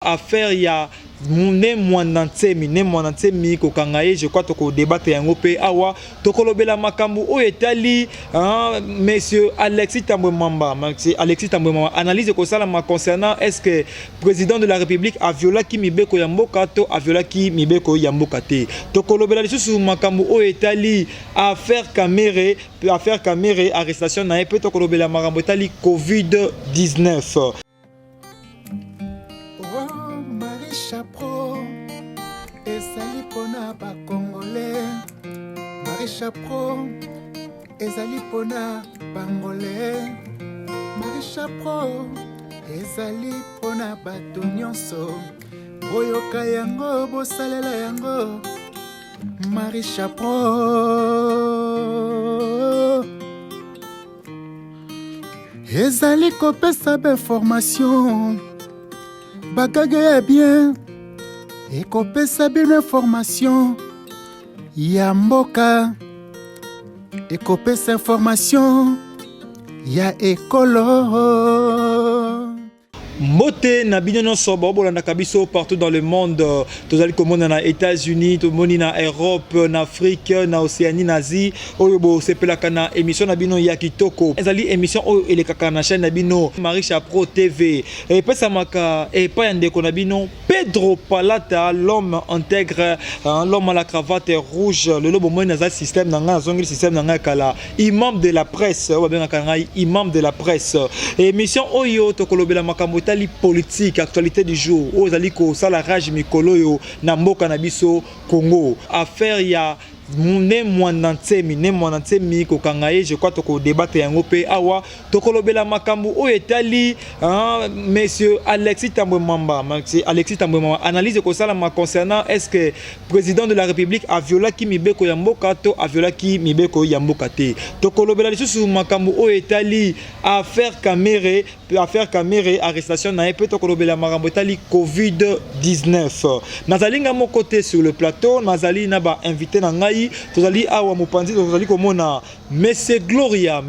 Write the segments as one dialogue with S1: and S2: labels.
S1: Affaire il y a ne mwanantsemi kokangaye je crois toko débattre yango pe awa tokolobela makambu o etali monsieur Alexis Tambwe Mwamba analyse ko sala ma concernant est-ce que président de la République a violé ki mibeko ya mboka to a violé ki mibeko ya mboka te tokolobela lisusu makambu o etali affaire Kamere arrestation na pe tokolobela makambu etali COVID-19.
S2: Chapro, ezali pona ba Congolais. Marie Chapro, ezali pona Bangolais. Marie Chapro, ezali pona bato nyonso. Boyoka yango, bosalela yango. Marie Chapro, ezali kopesa ba formation. Bagage bien et kopesa bien information ya mboka et kopesa information ya ekolo.
S1: Moté na bino sobo bolanda kabiso partout dans le monde tozali komona na États-Unis tomoni na Europe na Afrique na Océanie na Asie oyo bo sepelaka na émission na bino ya kitoko ezali émission oyo elekaka na chaîne na bino Marie Chapro TV et pesa maka et pa ndeko na bino Pedro Palata l'homme intègre l'homme à la cravate rouge le lobo mo na système na nga zongi système na nga kala imam de la presse o ba benga ngai imam de la presse émission oyo tokolobela makambo politique, actualité du jour, aux aliko, sala rage mikolo yo, na mboka na biso Congo. Affaire ya ne mwanantsemi kokangaye je crois toko débattre yango pe awa tokolobela makambu o etali monsieur Alexis Tambwe Mwamba analyse ko sala ma concernant est-ce que président de la République a violé ki mibeko ya mboka to a violé ki mibeko ya mboka te tokolobela lisusu makambu o etali affaire Kamere arrestation na pe tokolobela makambu etali COVID-19 nazalinga mon côté sur le plateau nazali na ba invité na ngai tozali awa mopanzi tozali komona Monsieur Gloria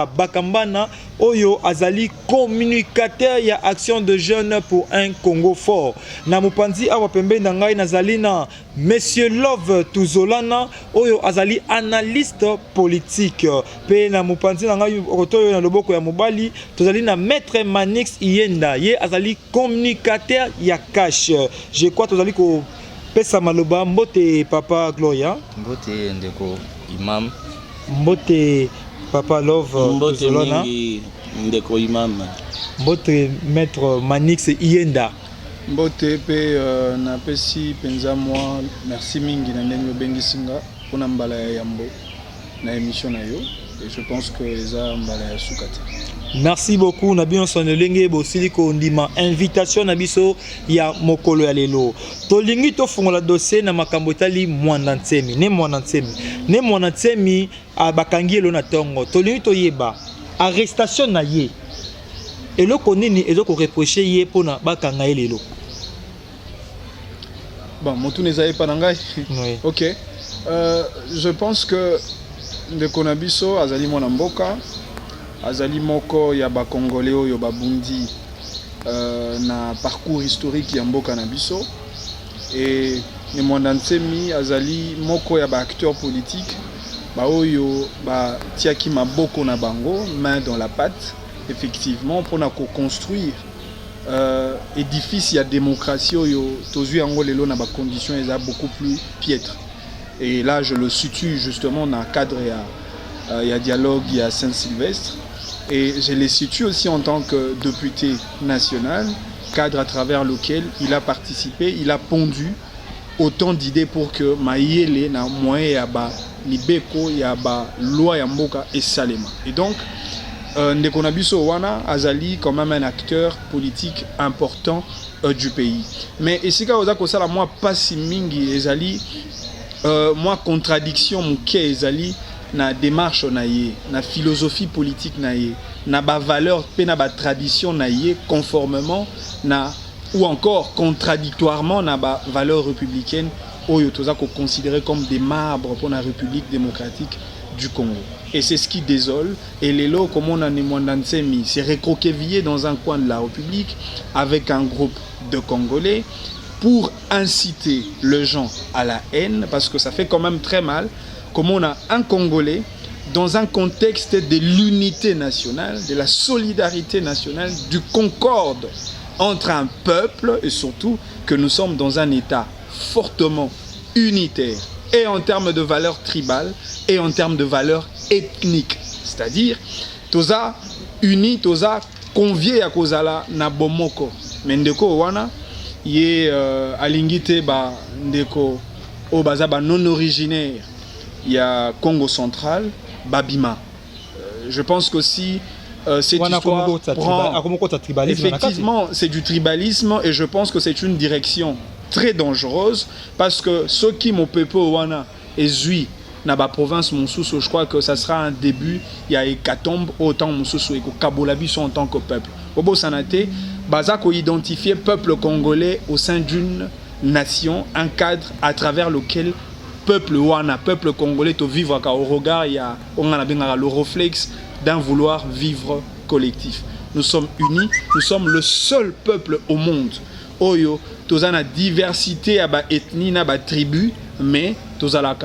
S1: Bakambana oyo azali communicateur ya action de jeunes pour un Congo fort na mopanzi awa pembe na ngai nazali na Monsieur Love Tuzolana oyo azali analyste politique pe na mopanzi na ngai otoyo na loboko ya mobali tozali na Maître Manix Iyenda ye azali communicateur ya cash je crois tozali ko pesa maloba mbote papa Gloria
S3: mbote ndeko imam
S1: mbote papa Love
S3: mbote mingi ndeko imam
S1: mbote Maître Manix Iyenda
S4: mbote pe na pesi penza moi merci mingi na ndenge bengisinga pona mbala ya yambo na émission na yo et je pense que eza mbala ya sukate.
S1: Merci beaucoup Nabino Sonelenge Bosiliko Ndima invitation na biso ya mokolo ya lelo tolingi to fungola dossier na makambo tali mwanantsemi ne mwanantsemi abakangi elo na tongo tolingi to yeba arrestation na ye eloko nini ezoko reprocher ye pona bakanga ye lelo
S4: bon motu nezaye pa ngai
S1: oui.
S4: OK je pense que ndeko na biso azali mwana mboka azali moko ya ba Congolais oyo babundi na parcours historique ya mboka na biso et ne mwanantsemi azali moko ya ba acteur politique ba oyo ba tiaki maboko na bango main dans la pâte effectivement pour na construire édifice ya démocratie oyo tozui yango lelo na ba conditions eza beaucoup plus piètre et là je le situe justement dans le cadre ya dialogue ya Saint-Sylvestre. Et je les situe aussi en tant que député national, cadre à travers lequel il a participé, il a pondu autant d'idées pour que Maïele na moyen yaba libeko yaba loi ya mboka et salema. Et donc ndeko na biso wana azali quand même un acteur politique important du pays. Mais esika oza ko sala moi pasi mingi ezali moi contradiction muke ezali na démarche na ye, na philosophie politique na ye, na ba valeur pe na ba tradition na ye conformément na ou encore contradictoirement na ba valeur républicaine oyo toza ko considérer comme des marbres pour la République démocratique du Congo. et c'est ce qui désole. Et les lots, comme on a mis, c'est recroquevillé dans un coin de la République avec un groupe de Congolais pour inciter les gens à la haine, parce que ça fait quand même très mal, comme on a un Congolais dans un contexte de l'unité nationale, de la solidarité nationale, du concorde entre un peuple, et surtout que nous sommes dans un État fortement unitaire, et en termes de valeurs tribales, et en termes de valeurs ethniques. C'est-à-dire, toza unis, toza conviés à kozala na bomoko. Mais ndeko wana, yé alingite ba ndeko o baza ba non originaire, il y a Congo central, Babima. Je pense qu'aussi cette histoire prend... Effectivement, c'est du tribalisme et je pense que c'est une direction très dangereuse parce que ceux qui m'ont peuplé wana et zui na ba province Monsousso, je crois que ça sera un début. Il y a hécatombe autant Monsousso et Kabolabi sont en tant que peuple. Bobo Sanate, Bazako identifier peuple congolais au sein d'une nation, un cadre à travers lequel peuple wana, peuple congolais, to vivre au regard, il y a le réflexe d'un vouloir vivre collectif. Nous sommes unis, nous sommes le seul peuple au monde. Oyo, tous la diversité à ba ethnie, na ba tribu, mais tous la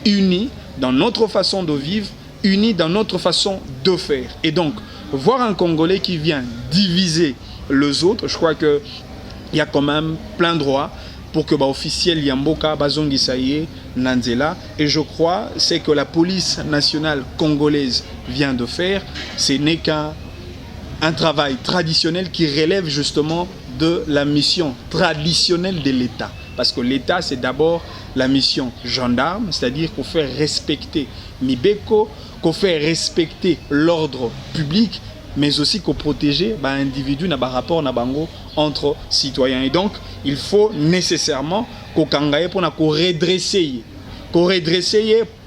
S4: unis dans notre façon de vivre, unis dans notre façon de faire. Et donc, voir un Congolais qui vient diviser les autres, je crois que il y a quand même plein droit pour que officiel Yamboka Bazongi Saye Nanzela, et je crois c'est que la police nationale congolaise vient de faire, ce n'est qu'un travail traditionnel qui relève justement de la mission traditionnelle de l'État, parce que l'État c'est d'abord la mission gendarme, c'est-à-dire qu'on fait respecter Mibeko, qu'on fait respecter l'ordre public, mais aussi qu'on protéger individu na rapport na bango entre citoyens. Et donc il faut nécessairement qu'on kangaye pour qu'on redresser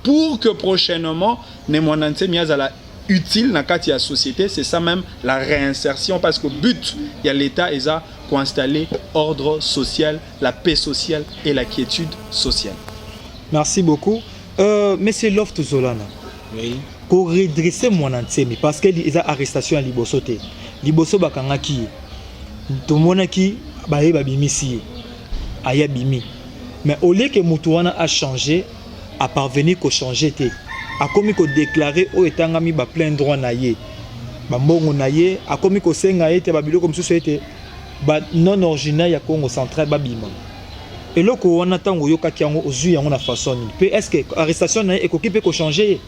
S4: pour que prochainement ne monante miazala utile na kati ya société. C'est ça même la réinsertion, parce que but il y a l'État et ça pour installer ordre social, la paix sociale et la quiétude sociale.
S1: Merci beaucoup. Mais c'est l'offre Zolana.
S3: Oui.
S1: Pour redresser mon antenne, parce qu'il y a arrestation à Liboso. Liboso bakangaki. Tout le monde qui a bimisi. Aya bimi. Mais au lieu que Moutouana a changé, a parvenu qu'au changer, a commis qu'au déclarer au etangami ba plein droit naïe. Bambongo naïe, a commis qu'au sengaïe, babilo comme société, non originaire ya Congo central babima. Et là, on attend que yoka qui ont ozu yango na façon. Est-ce que arrestation naïe est occupé qu'au changer?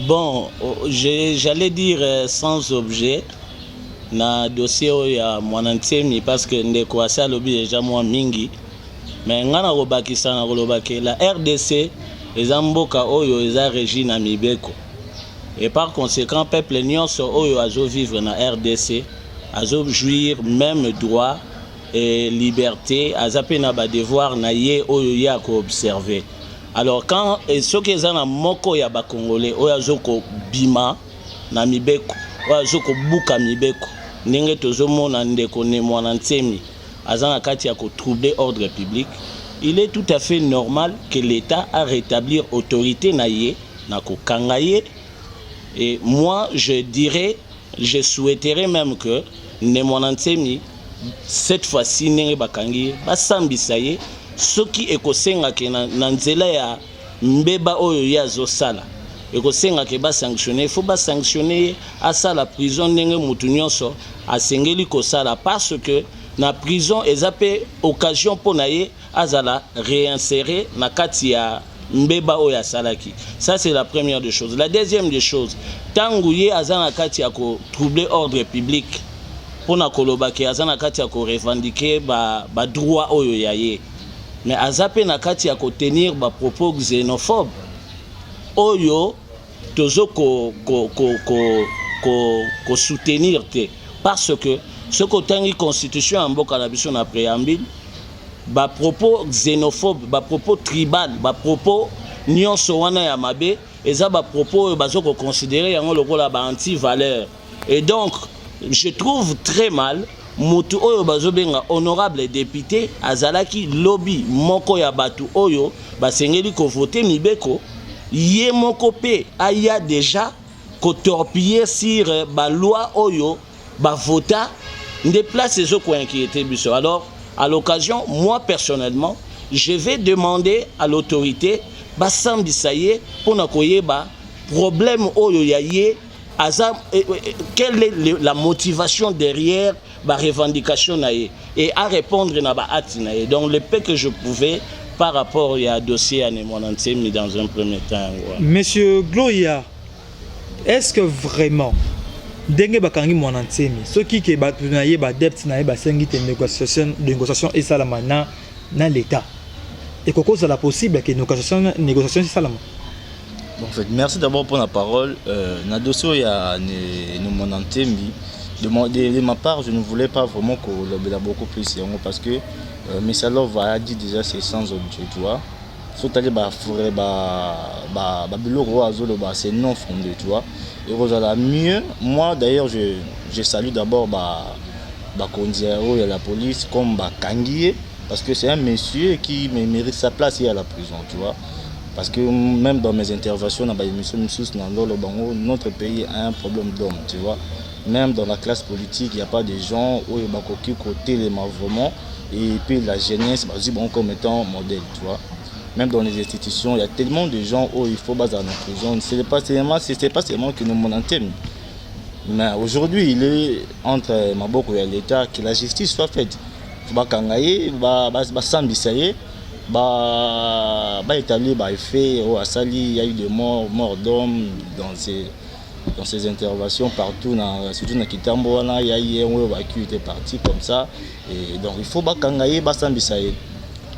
S3: Bon, j'allais dire sans objet na dossier ya mwanantemi parce que ndeko asa lobi déjà moi mingi, mais ngana robakisa na rolobake la RDC ezamboka oyo eza régi na mibeko, et par conséquent peuple nyonso oyo azo vivre na RDC azo jouir même droit et liberté, azape na ba devoir na ye oyo ya ko observer. Alors quand ceux qui sont moko ya ba congolais oyo azoko bima na mibeko oyo azoko buka mibeko ndenge tozomona ndeko ne mwana ntemi azana kati ya ko troubler ordre public, il est tout à fait normal que l'État a rétablir autorité na ye na ko kangaye. Et moi je dirais, je souhaiterais même que ne mwana ntemi cette fois-ci ndenge bakangi basambisa ye soki ekosenga ke na nzela ya mbeba oyo ya zosala ekosenga ke ba sanctionner, il faut ba sanctionner à ça la prison ndenge mutu nyonso asengeli kosala, parce que na prison ezape occasion pona ye azala réinsérer na kati ya mbeba oyo salaki. Ça c'est la première des choses. La deuxième des choses, tangu ye azana kati ya ko troubler ordre public pona koloba ke azana kati ya ko revendiquer ba droit oyo ya ye, mais azape na kati ya ko tenir ba propos xénophobes oyo tozo ko soutenir te, parce que ce côté constitution en mboka na biso na préambule ba propos xénophobes, ba propos tribal, ba propos nyonso wana ya mabe eza ba propos bazoko considérer yango lokola ba anti-valeur. Et donc je trouve très mal mutu oyo bazobenga honorable député azalaki lobby moko ya batu oyo basengeli ko voter mibeko yé moko pe aya déjà kotorpiller sur ba loi oyo ba vota des places qui inquiété biso. Alors à l'occasion, moi personnellement, je vais demander à l'autorité ba sambisaye pour na koyeba problème oyo yaye azam quelle est la motivation derrière la revendication naye et à répondre na ba ati naye. Donc le peu que je pouvais par rapport à dossier à Nemonantemi dans un premier temps. Ouais.
S1: Monsieur Gloria, est-ce que vraiment ndenge bakangi Monantemi ceux qui naye ba dette naye ba sengi te négociation et salama na l'état et que c'est la possible que négociation et salama.
S5: Bon, en fait, merci d'abord pour la parole. Na dossier il y a Nemonantemi. De ma part, je ne voulais pas vraiment qu'on l'obéisse beaucoup plus parce que mais ça va dire déjà c'est sans objet, tu vois. Surtout les forêts, c'est non fondé, tu vois. Et voilà mieux. Moi d'ailleurs, je salue d'abord Kondiaro et la police comme Kangié parce que c'est un monsieur qui mérite sa place ici à la prison, tu vois. Parce que même dans mes interventions dans notre pays a un problème d'homme, tu vois. Même dans la classe politique, il n'y a pas de gens où il y a côté les vraiment et puis la jeunesse comme étant modèle, tu vois. Même dans les institutions, il y a tellement de gens où il faut baser en prison. Ce n'est pas seulement que nous Monantemi. Mais aujourd'hui, il est entre Maboko et l'État que la justice soit faite. Il faut établir les faits. Il y a eu des morts d'hommes dans ces interventions partout, surtout dans Kitambo, il y a eu un qui était parti comme ça. Et donc il faut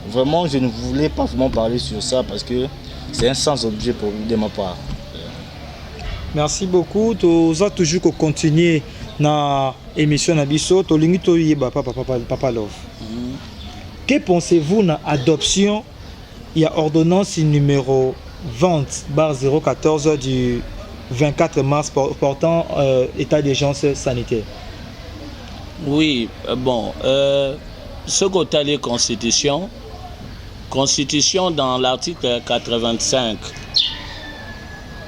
S5: vraiment, je ne voulais pas vraiment parler sur ça parce que c'est un sans-objet de ma part.
S1: Merci beaucoup. Tu as toujours continué dans l'émission Nabiso. Tu as Papa Love. Que pensez-vous de l'adoption? Il y a ordonnance numéro 20/014 du 24 mars portant état d'urgence sanitaire.
S3: Oui, bon, ce qu'est la Constitution dans l'article 85,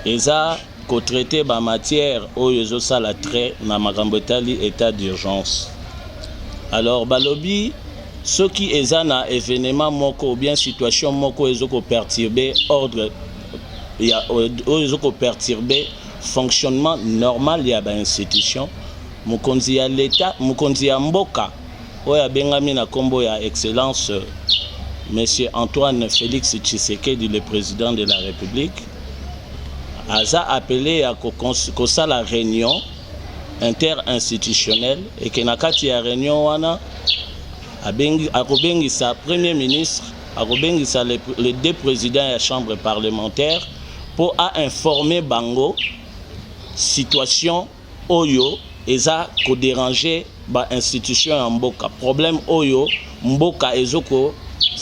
S3: ils ont traité la matière où ils ont la trait dans l'état d'urgence. Alors, balobi, ceux qui ont un événement moko ou bien situation moko, ils ont perturbé ordre. Ils ont perturbé fonctionnement normal de l'institution. Mukonzi ya l'État, mukonzi ya mboka, oya bengami na kombo ya excellence Monsieur Antoine Félix Tshisekedi, le président de la République, a appelé à la réunion interinstitutionnelle et que nakati ya réunion wana akobengisa premier ministre, akobengisa les deux présidents de la chambre parlementaire pour informer bango situation oyo eza ko déranger ba institution ya mboka, problème oyo mboka ezoko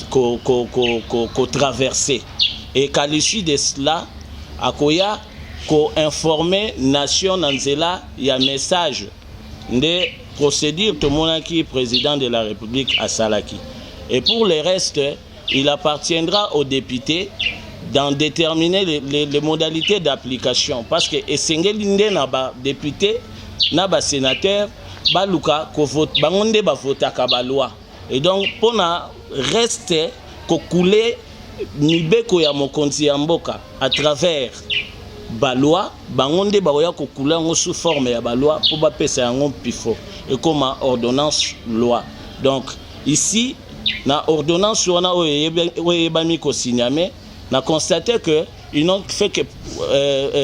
S3: ko traverser et qu'à l'issue de cela akoya ko informer nation nanzela ya message de procédure tout monde qui est président de la République à Salaki. Et pour le reste, il appartiendra aux députés d'en déterminer les modalités d'application parce que esengeli nde na ba député na ba sénateur ba luka ko vote bangonde ba votaka ba loi. Et donc pour na rester ko couler mibeko ya mokonzi ya mboka à travers ba loi bangonde ba oya ko couler ngo sous forme ya ba loi pour ba pesa yango pifo et comme ordonnance loi. Donc ici na ordonnance wana oyebami ko signame na constaté que ils n'ont fait que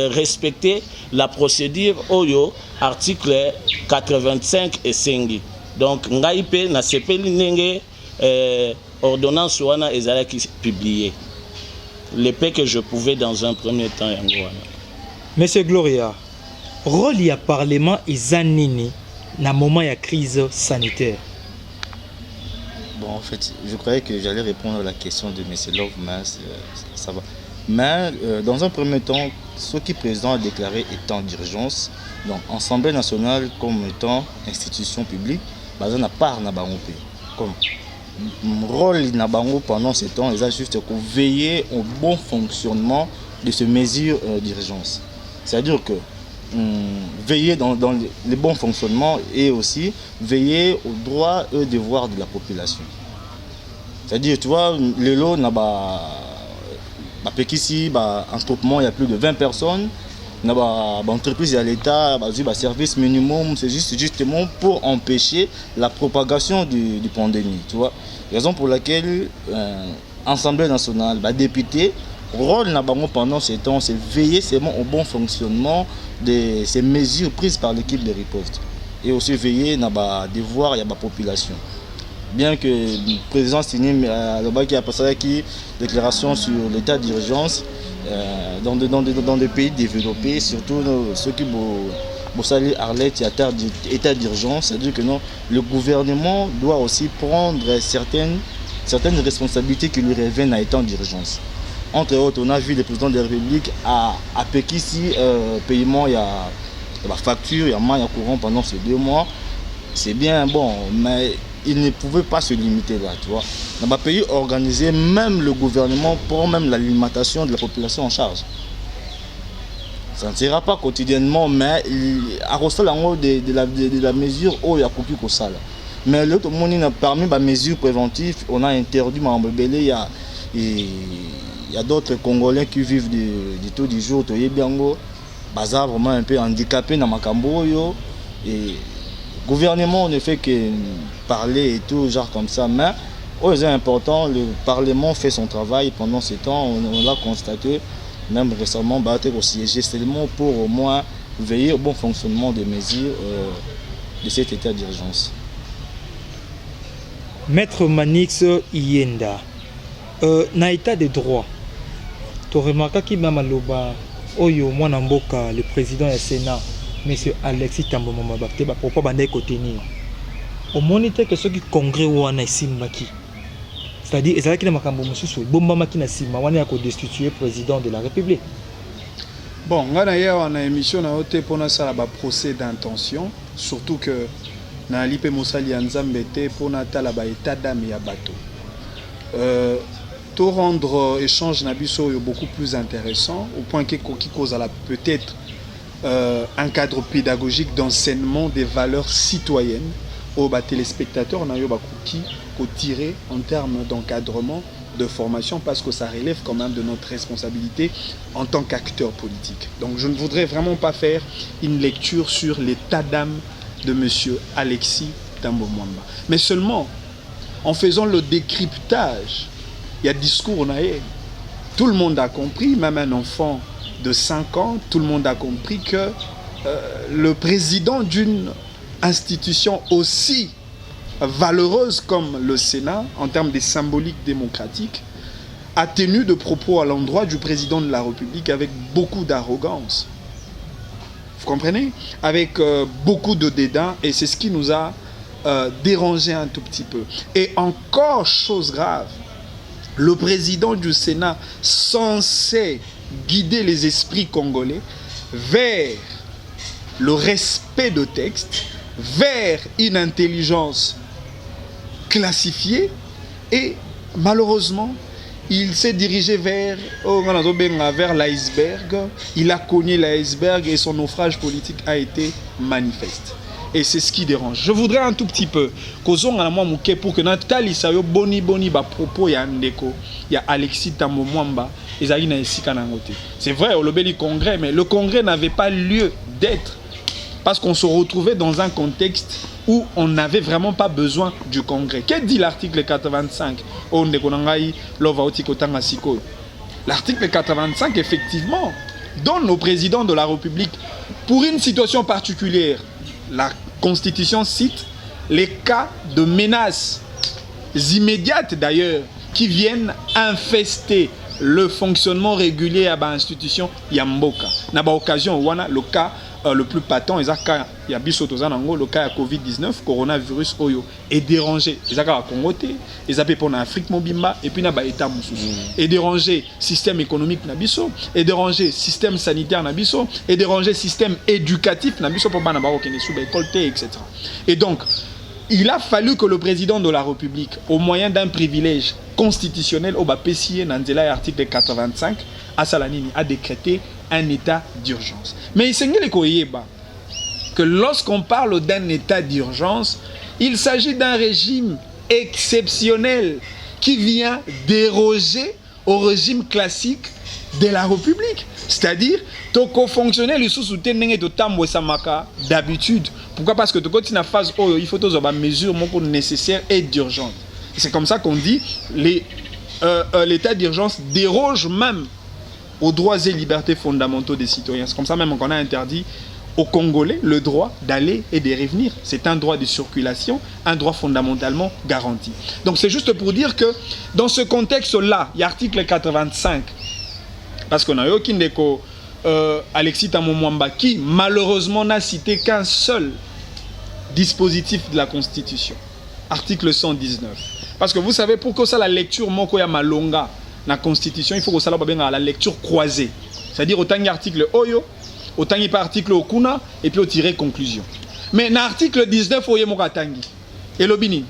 S3: respecter la procédure oyo article 85 et 5. Donc ngaipe na sepeli ndenge ordonnance wana ezalaki publiée. Le peu que je pouvais dans un premier temps yango wana.
S1: Monsieur Gloria, rôle ya parlement ezanini na moment ya crise sanitaire.
S5: Bon, en fait, je croyais que j'allais répondre à la question de M. Love, mais ça va. Mais dans un premier temps, ce qui président a déclaré état d'urgence, donc Assemblée nationale comme étant institution publique, basée na part na bango pays. Comme rôle na bango pendant ce temps, ils ont juste veiller au bon fonctionnement de ces mesures d'urgence. C'est-à-dire que veiller dans les bons fonctionnements et aussi veiller aux droits et aux devoirs de la population. C'est-à-dire, tu vois, le lot n'a pas ici, en groupement, il y a plus de 20 personnes. L'entreprise et l'État, service minimum, c'est justement pour empêcher la propagation du pandémie. Tu vois, raison pour laquelle l'Assemblée nationale, député, rôle pendant ces temps, c'est veiller seulement au bon fonctionnement de ces mesures prises par l'équipe de riposte. Et aussi veiller à devoir la population. Bien que le président signe qui a passé qui déclaration sur l'état d'urgence dans des pays développés, surtout ceux qui saluent Arlette et état d'urgence, c'est-à-dire que non, le gouvernement doit aussi prendre certaines responsabilités qui lui reviennent à état d'urgence. Entre autres, on a vu le président de la République à Pékissi, paiement, il y a la facture, il y a moyen courant pendant ces 2 mois. C'est bien bon, mais il ne pouvait pas se limiter là, tu vois. Dans un pays organisé, même le gouvernement prend même l'alimentation de la population en charge. Ça ne sera pas quotidiennement, mais à cause de la mesure où il y a coupé au sale. Mais l'autre monde, parmi les mesures préventives, on a interdit il y a d'autres Congolais qui vivent du tout du jour, bazar vraiment un peu handicapé dans Makamboyo. Et le gouvernement ne fait que parler et tout, genre comme ça. Mais c'est important, le Parlement fait son travail pendant ce temps, on l'a constaté. Même récemment, au siège seulement pour au moins veiller au bon fonctionnement des mesures de cet état d'urgence.
S1: Maître Manix Yenda, na état de droit, tu remarques qu'il m'a maloba, oyo mwana mboka, le président du Sénat, M. Alexis Tambo Mwamba, pourquoi bande tenir. Au moniteur que ceux qui congrès ou en Simbaki. C'est-à-dire, il y a des gens qui ont destitué le président de la République.
S4: Bon, on a une émission pour un procès d'intention, surtout que dans l'IP Moussali Anzambete pour un état d'âme et bateau. Tout rendre échange nabiso beaucoup plus intéressant, au point que cause peut-être un cadre pédagogique d'enseignement des valeurs citoyennes aux téléspectateurs qui tirer en termes d'encadrement, de formation, parce que ça relève quand même de notre responsabilité en tant qu'acteur politique. Donc je ne voudrais vraiment pas faire une lecture sur l'état d'âme de M. Alexis Tambo Mwamba, mais seulement en faisant le décryptage. Il y a discours, tout le monde a compris, même un enfant de 5 ans, tout le monde a compris que le président d'une institution aussi valeureuse comme le Sénat, en termes de symbolique démocratique, a tenu de propos à l'endroit du président de la République avec beaucoup d'arrogance. Vous comprenez? Avec beaucoup de dédain, et c'est ce qui nous a dérangé un tout petit peu. Et encore chose grave, le président du Sénat, censé guider les esprits congolais vers le respect de texte, vers une intelligence classifiée, et malheureusement, il s'est dirigé vers l'iceberg. Il a cogné l'iceberg et son naufrage politique a été manifeste. Et c'est ce qui dérange. Je voudrais un tout petit peu pour que Nathalie Sayo boni propos ya ndeko ya Alexis Tambo Mwamba ezali na esika nangote. C'est vrai au lobeli congrès, mais le congrès n'avait pas lieu d'être parce qu'on se retrouvait dans un contexte où on n'avait vraiment pas besoin du congrès. Que dit l'article 85 L'article 85 effectivement donne au président de la République, pour une situation particulière, la Constitution cite les cas de menaces immédiates d'ailleurs qui viennent infester le fonctionnement régulier à l'institution Yamboka. N'a pas occasion le cas le plus patent, le cas de Covid-19, coronavirus oyo, est dérangé. Les cas Congo, les appels pour l'Afrique mobimba et puis na État moussous. Et déranger système économique nabiso, et déranger système sanitaire nabiso, et déranger système éducatif nabiso pour bana baro kene sous école etc. Et donc il a fallu que le président de la République, au moyen d'un privilège constitutionnel, au Bapessier, Nandela, article 85, à Salanini, a décrété un état d'urgence. Mais il s'engage que lorsqu'on parle d'un état d'urgence, il s'agit d'un régime exceptionnel qui vient déroger au régime classique de la République. C'est-à-dire, toko fonctionnel il sous d'habitude. Pourquoi? Parce que tu continues la phase où il faut des mesures nécessaires et d'urgence. C'est comme ça qu'on dit l'état d'urgence déroge même aux droits et libertés fondamentaux des citoyens. C'est comme ça même qu'on a interdit aux Congolais le droit d'aller et de revenir. C'est un droit de circulation, un droit fondamentalement garanti. Donc c'est juste pour dire que dans ce contexte-là, il y a l'article 85, parce qu'on a eu aucun déco Alexis Tamomwamba qui malheureusement n'a cité qu'un seul dispositif de la Constitution, article 119. Parce que vous savez, pour que ça la lecture moko ya malonga la Constitution, il faut que ça la lecture croisée. C'est-à-dire autant il y a article Oyo, autant il y a article Okuna, et puis au tirer conclusion. Mais dans l'article 19, et l'obini,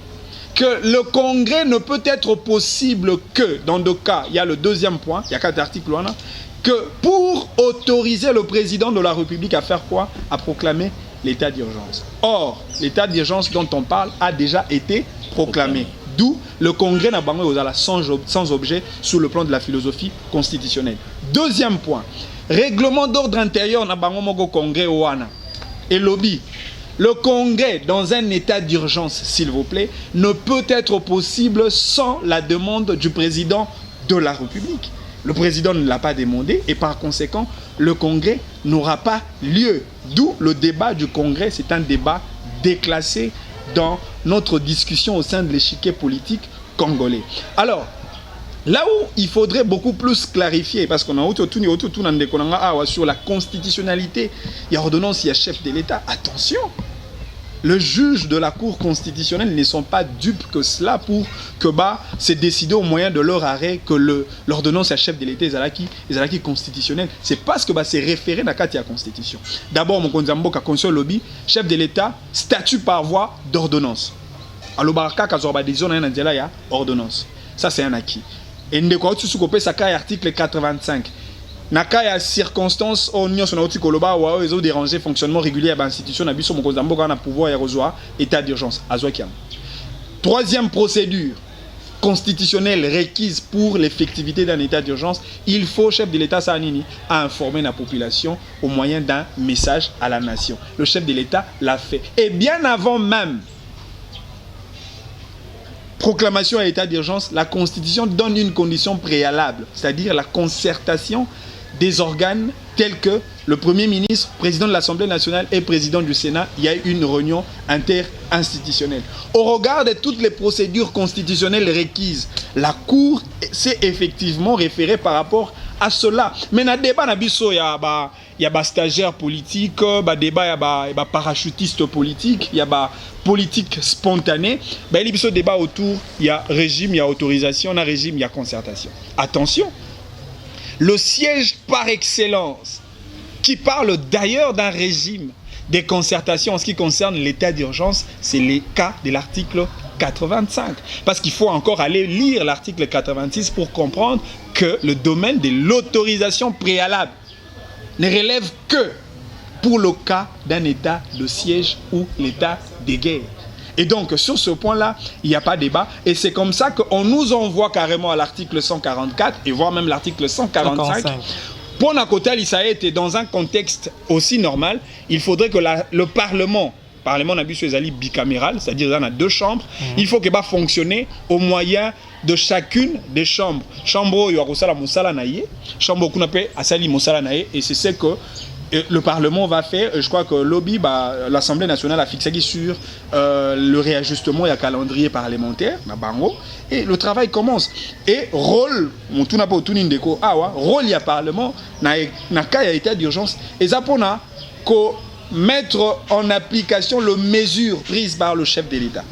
S4: que le Congrès ne peut être possible que, dans deux cas, il y a le deuxième point, il y a 4 articles, que pour autoriser le président de la République à faire quoi? À proclamer l'état d'urgence. Or, l'état d'urgence dont on parle a déjà été proclamé. D'où le Congrès n'a pas sans objet sous le plan de la philosophie constitutionnelle. Deuxième point, règlement d'ordre intérieur n'a pas au Congrès ouana. Et lobby. Le Congrès, dans un état d'urgence, s'il vous plaît, ne peut être possible sans la demande du président de la République. Le président ne l'a pas demandé et par conséquent, le Congrès n'aura pas lieu. D'où le débat du Congrès, c'est un débat déclassé dans notre discussion au sein de l'échiquier politique congolais. Alors, là où il faudrait beaucoup plus clarifier, parce qu'on a sur la constitutionnalité, il y a ordonnance, il y a chef de l'État, attention, le juge de la Cour constitutionnelle ne sont pas dupes que cela pour que c'est décidé au moyen de leur arrêt que l'ordonnance à chef de l'État est constitutionnelle. C'est parce que c'est référé dans la Constitution. D'abord, mon konzamboka console lobby, chef de l'État, statut par voie d'ordonnance. Alors, ordonnance. Ça, c'est un acquis. Et nous avons article 85. Naka ya circonstance au nyo sona uti koloba wa ezo déranger fonctionnement régulier à l'institution na biso mokonza mboka na pouvoir ya rezoa état d'urgence azwakiam. Troisième procédure constitutionnelle requise pour l'effectivité d'un état d'urgence, il faut chef de l'État Sanini à informer la population au moyen d'un message à la nation. Le chef de l'État l'a fait. Et bien avant même proclamation à l'état d'urgence, la Constitution donne une condition préalable, c'est-à-dire la concertation des organes tels que le Premier ministre, président de l'Assemblée nationale et président du Sénat. Il y a une réunion interinstitutionnelle. Au regard de toutes les procédures constitutionnelles requises, la Cour s'est effectivement référée par rapport à cela. Mais dans le débat, il y a des stagiaires politiques, il y a des parachutistes politiques, il y a des politique spontanée. Il y a débat autour, il y a régime, il y a autorisation, il y a régime, il y a concertation. Attention, le siège par excellence, qui parle d'ailleurs d'un régime des concertations en ce qui concerne l'état d'urgence, c'est le cas de l'article 85. Parce qu'il faut encore aller lire l'article 86 pour comprendre que le domaine de l'autorisation préalable ne relève que pour le cas d'un état de siège ou l'état de guerre. Et donc, sur ce point-là, il n'y a pas de débat. Et c'est comme ça qu'on nous envoie carrément à l'article 144 et voire même l'article 145. Pour Nakotel, il a été dans un contexte aussi normal. Il faudrait que le Parlement n'a pas choisi bicaméral, c'est-à-dire qu'il y a 2 chambres. Il faut qu'il va fonctionner au moyen de chacune des chambres. Chambre, il y a Moussala Naye. Chambre, qu'on appelle Asali Moussala Naye. Et c'est ce que le Parlement va faire. Je crois que lobby, l'Assemblée nationale a fixé sur le réajustement et le calendrier parlementaire. Et le travail commence. Et rôle, rôle il y a Parlement, na cas il y a état d'urgence. Et ça pour mettre en application les mesures prises par le chef de l'État.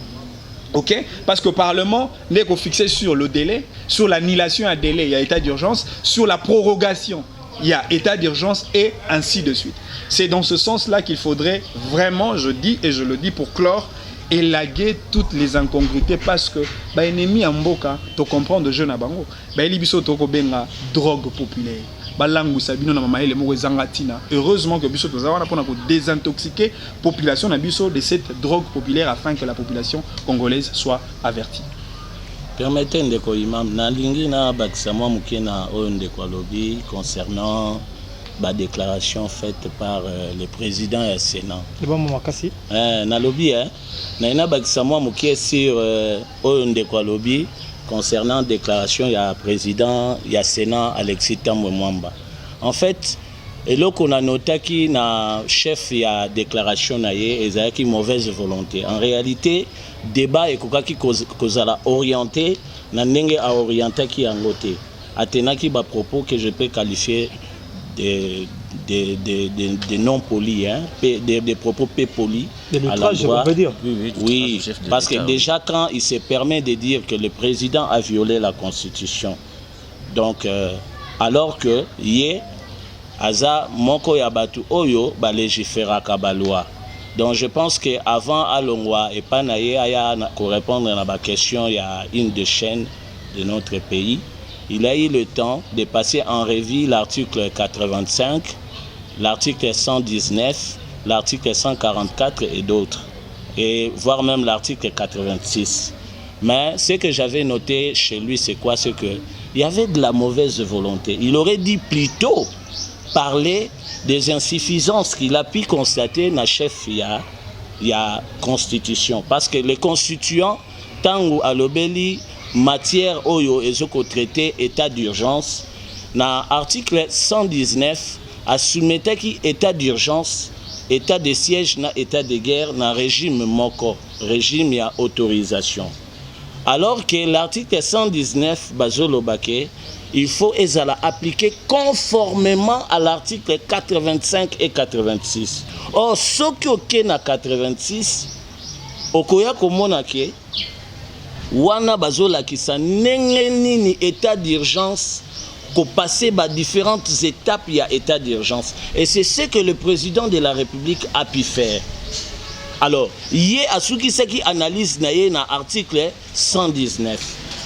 S4: Ok? Parce que le Parlement n'est qu'au fixé sur le délai, sur l'annulation à délai, il y a état d'urgence, sur la prorogation, il y a état d'urgence et ainsi de suite. C'est dans ce sens-là qu'il faudrait vraiment, je dis et je le dis pour clore, élaguer toutes les incongruités parce que bah ennemi en mboka to comprendre jeune à bango bah libiso to ko benga drogue populaire balangu sabino na mama ele moko ezanga tina heureusement que biso toza wana pona ko désintoxiquer population na biso de cette drogue populaire afin que la population congolaise soit avertie.
S3: Permettez ndeko imam na lingi na bakisa mwa muke na oyo ndeko alobi concernant la déclaration faite par le président du Sénat.
S1: Le bon moment kasi.
S3: Na lobby na ina bakisa mwa muke sur oyo ndeko alobi concernant la déclaration du président du Sénat Alexis Tambwe Mwamba. En fait, eloko na notaki na chef ya déclaration na ye ezalaki mauvaise volonté. En réalité, débat ekokaki kozala orienté na ndenge a orientaki yango te. Atenaki ba propos que je peux qualifier des non polis, hein, des propos peu polis.
S1: De l'outrage, je veux dire.
S3: Oui, parce que déjà quand il se permet de dire que le président a violé la Constitution, donc alors que hier, Aza Moko Yabatu Oyo, ba légiféra ka loi. Donc je pense qu'avant Alongwa et Panaye, pour répondre à la question, il y a une des chaînes de notre pays. Il a eu le temps de passer en revue l'article 85, l'article 119, l'article 144 et d'autres, et voire même l'article 86. Mais ce que j'avais noté chez lui, c'est quoi? C'est qu'il y avait de la mauvaise volonté. Il aurait dit plutôt parler des insuffisances qu'il a pu constater dans le chef il y a constitution. Parce que les constituants, tant à l'obéli, matière oyo ezoko traité état d'urgence na article 119 a soumetaki état d'urgence état de siège na état de guerre na régime moko régime ya autorisation alors que l'article 119 bazolo bake il faut ezala appliquer conformément à l'article 85 et 86. Or soki oke na 86 okoya komona ke wana bazola kisa ndenge nini état d'urgence pour passer par différentes étapes il y a état d'urgence et c'est ce que le président de la République a pu faire. Alors yé asuki qui analyse naye na article 119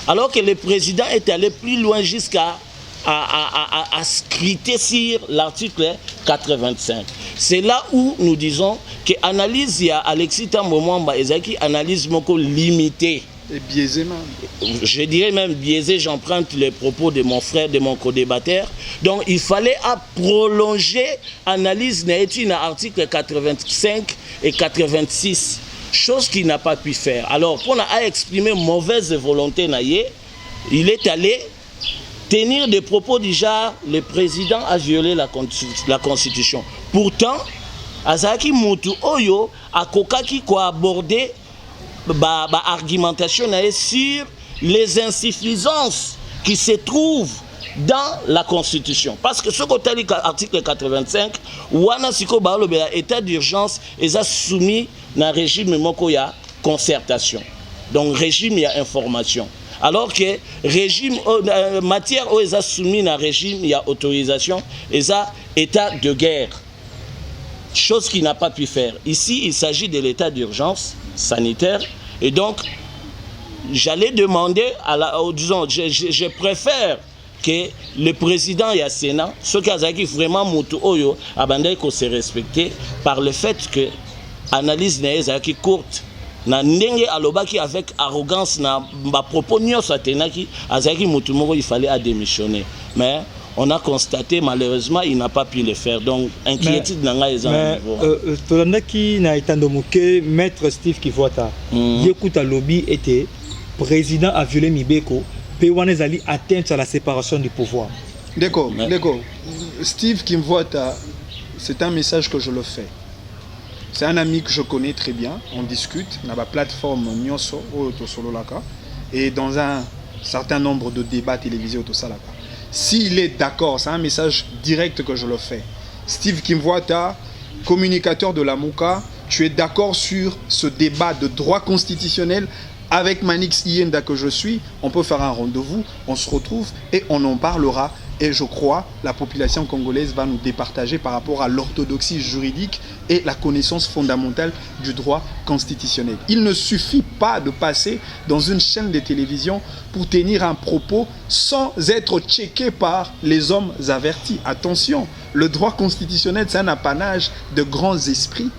S3: alors que le président est allé plus loin jusqu'à à scruter sur l'article 85. C'est là où nous disons que analyse ya Alexis Tambwe Mwamba ezaki analyse moko limitée.
S4: Et biaisé même.
S3: Je dirais même biaisé, j'emprunte les propos de mon frère, de mon co-débatteur. Donc il fallait prolonger l'analyse dans l'article 85 et 86, chose qu'il n'a pas pu faire. Alors pour exprimer mauvaise volonté, il est allé tenir des propos du genre le président a violé la Constitution. Pourtant, Azaki Moutou Oyo a kokaki ko abordé argumentation sur les insuffisances qui se trouvent dans la Constitution. Parce que ce côté l'article 85, wana siko ba lo état d'urgence est soumis na régime moko ya concertation. Donc régime ya information. Alors que régime matière où est soumis na régime ya autorisation est état de guerre. Chose qu'il n'a pas pu faire. Ici, il s'agit de l'état d'urgence sanitaire. Et donc, j'allais demander, disons, je préfère que le président et le Sénat, ceux qui ont vraiment Moutou Oyo, abandonnent se respecter par le fait que l'analyse n'est courte. Na ndenge alobaki avec arrogance na ba propos nyonso atenaki azaki Moutou Moko il fallait démissionner. Mais on a constaté malheureusement il n'a pas pu le faire. Donc inquiétude nanga est en niveau.
S1: Tolandaki na etando moke maître Steve Kivwata. Yekuta lobby était président a violé Mibeko, pe wana ezali atteinte à la séparation du pouvoir.
S4: D'accord. Steve Kivwata, c'est un message que je le fais. C'est un ami que je connais très bien, on discute, on a la plateforme Nyonso Autosololaka et dans un certain nombre de débats télévisés Autosalaka. S'il est d'accord, c'est un message direct que je le fais. Steve Kivwata, communicateur de la MOUCA, tu es d'accord sur ce débat de droit constitutionnel avec Manix Ienda que je suis, on peut faire un rendez-vous, on se retrouve et on en parlera. Et je crois la population congolaise va nous départager par rapport à l'orthodoxie juridique et la connaissance fondamentale du droit constitutionnel. Il ne suffit pas de passer dans une chaîne de télévision pour tenir un propos sans être checké par les hommes avertis. Attention, le droit constitutionnel, c'est un apanage de grands esprits.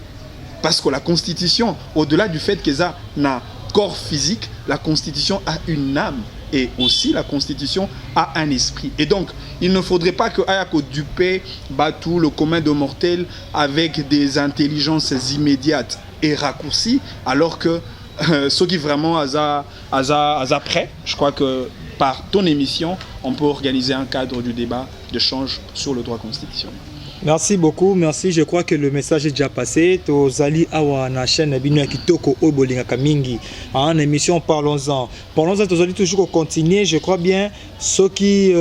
S4: Parce que la Constitution, au-delà du fait qu'elle a un corps physique, la Constitution a une âme. Et aussi la Constitution a un esprit. Et donc, il ne faudrait pas que Ayako Dupé batte le commun de mortels avec des intelligences immédiates et raccourcies, alors que ceux qui vraiment à prêt, je crois que par ton émission, on peut organiser un cadre du débat d'échange sur le droit constitutionnel.
S1: Merci beaucoup, merci. Je crois que le message est déjà passé. Tozali awa na chaîne bino kitoko obolinga kamingi. En émission parlons-en. Parlons-en, tozali toujours continuer. Je crois bien ceux qui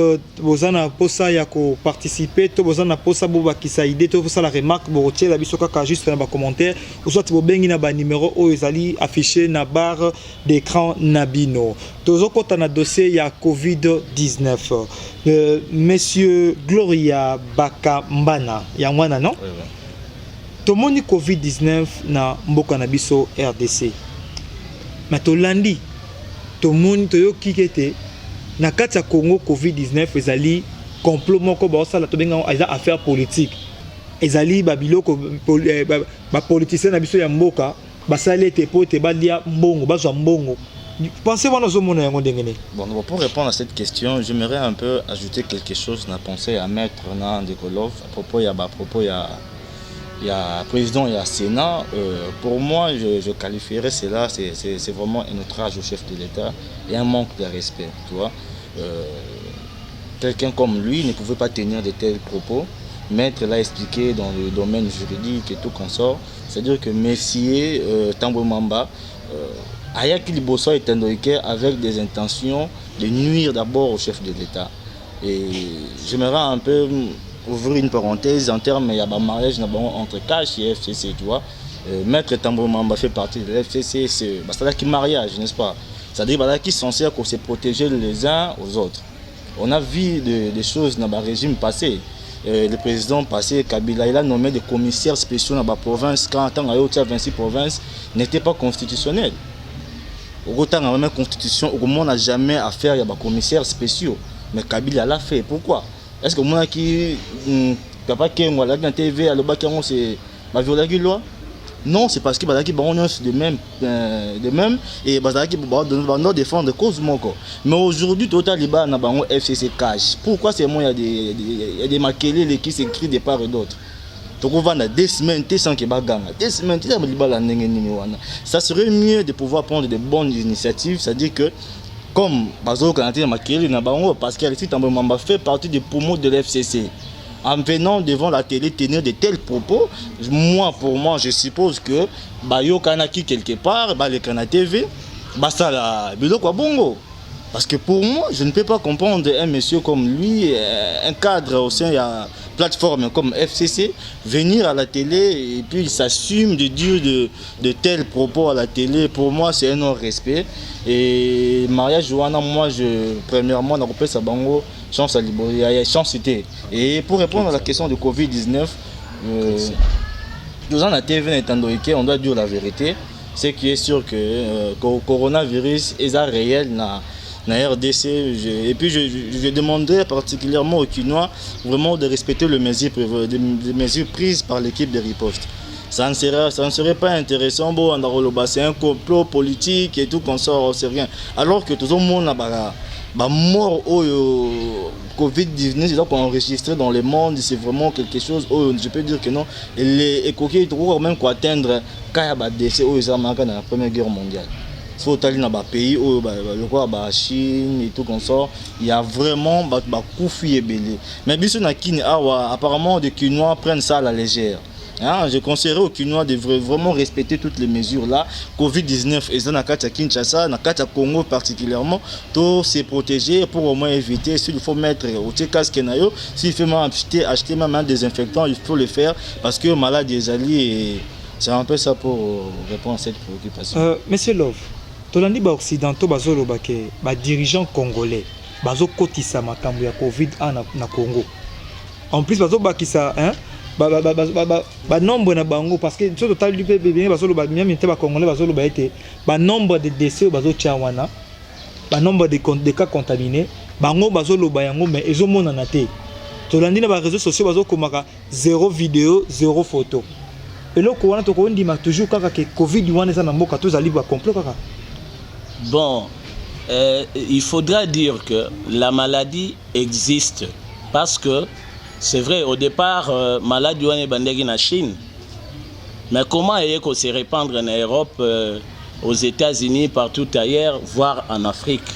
S1: bozana posa ya ko participer, to bozana posa boba kisa idée, to posa la remarque borotier la biso kaka juste na ba commentaire ou soit bobengi na ba numéro o ezali affiché na barre d'écran nabino. Tozo kota na dossier ya COVID-19. Monsieur Gloria Bakambana Yangwana, non?
S5: Oui.
S1: Tomoni COVID-19 na mboka na biso RDC. Mais tolandi tomoni toyoki kete na kati ya Congo COVID-19 ezali complot moko ba osala to benga affaire politique. Ezali babiloko ba politicien na biso ya mboka basali te po te balia mbongo bazwa mbongo. Pensez-moi dans ce monde.
S5: Bon, pour répondre à cette question, j'aimerais un peu ajouter quelque chose. On a pensé à mettre Nan Dekolov à propos, il y a président et il y a Sénat. Pour moi, je qualifierais cela, c'est vraiment un outrage au chef de l'État et un manque de respect. Tu vois, quelqu'un comme lui ne pouvait pas tenir de tels propos. Maître l'a expliqué dans le domaine juridique et tout consort. C'est-à-dire que Messier Tambo Mamba Ayaki Liboso est indiqué avec des intentions de nuire d'abord au chef de l'État. Et j'aimerais un peu ouvrir une parenthèse en termes de mariage entre CACH et FCC, tu vois. Maître Tambo Mamba fait partie de l'FCC, c'est un mariage, n'est-ce pas? C'est-à-dire qu'ils sont censés se protéger les uns aux autres. On a vu des choses dans le régime passé. Le président passé, Kabila, il a nommé des commissaires spéciaux dans la province quand il y a 26 provinces, n'était pas constitutionnel. Au temps de la constitution, on n'a jamais affaire à des commissaires spéciaux. Mais Kabila l'a fait. Pourquoi? Est-ce que moi qui papa qui moi la TV à le bac c'est ma violer la loi? Non, c'est parce que bazaki on est de même et bazaki doit défendre cause moko. Mais aujourd'hui total liba na bango FCC cash. Pourquoi c'est moi il y a des maquelés qui s'écrivent de part et d'autre. Donc on va dans des semaines sans que baganga. Des semaines ça serait mieux de pouvoir prendre de bonnes initiatives, c'est-à-dire que comme Bazo Kanté Makeli na bango parce qu'elle fait partie des poumons de l'FCC. En venant devant la télé tenir de tels propos, pour moi, je suppose que Bayo Kanaki quelque part, le Kana TV, ça la biloko bongo. Parce que pour moi, je ne peux pas comprendre un monsieur comme lui, un cadre au sein de la plateforme comme FCC, venir à la télé et puis il s'assume de dire de tels propos à la télé. Pour moi, c'est un non-respect. Et Maria Johanna, moi, premièrement, on a coupé sa bango, chance à Liboria, chance cité. Et pour répondre à la question de Covid-19, nous en la TV on doit dire la vérité. C'est qui est sûr que le coronavirus est réel na RDC. Et puis je demanderais particulièrement aux Kinois vraiment de respecter les mesures prises par l'équipe de riposte. Ça ne serait pas intéressant, c'est un complot politique et tout qu'on sort, c'est rien. Alors que tout le monde a mort au Covid-19, donc enregistré dans le monde, c'est vraiment quelque chose où je peux dire que non. Et les coquilles trouvent même qu'à atteindre quand il y a des décès dans la Première Guerre mondiale. Si vous allez dans les pays où la Chine et tout comme ça, il y a vraiment beaucoup de belé. Mais apparemment les Kinois prennent ça à la légère. Je conseillerais aux Kinois de vraiment respecter toutes les mesures là. Covid-19 et dans la Kinshasa, dans le Congo particulièrement, tout se protéger pour au moins éviter. S'il faut mettre au casque, s'il faut acheter même un désinfectant, il faut le faire parce que malade des alliés. C'est un peu ça pour répondre à cette préoccupation.
S1: Monsieur Love, tolandi ba occidentaux bazoloba ke ba dirigeants congolais bazokotisa makambo ya Covid na Congo. En plus bazobakisa hein ba nombre na bango parce que tout total du peuple bien bazoloba même te ba congolais bazoloba été ba nombre de décès bazotia wana ba nombre de cas contaminés bango bazoloba yango mais ezomona na te. Tolandi na ba réseaux sociaux bazokomaka 0 vidéo 0 photo. Et là ko wana to ko ndima toujours kaka ke Covid wana za na mboka to zali ba complot kaka.
S3: Bon, il faudra dire que la maladie existe parce que c'est vrai, au départ, maladie est bandegi en Chine. Mais comment est-ce se répandre en Europe, aux États-Unis, partout ailleurs, voire en Afrique?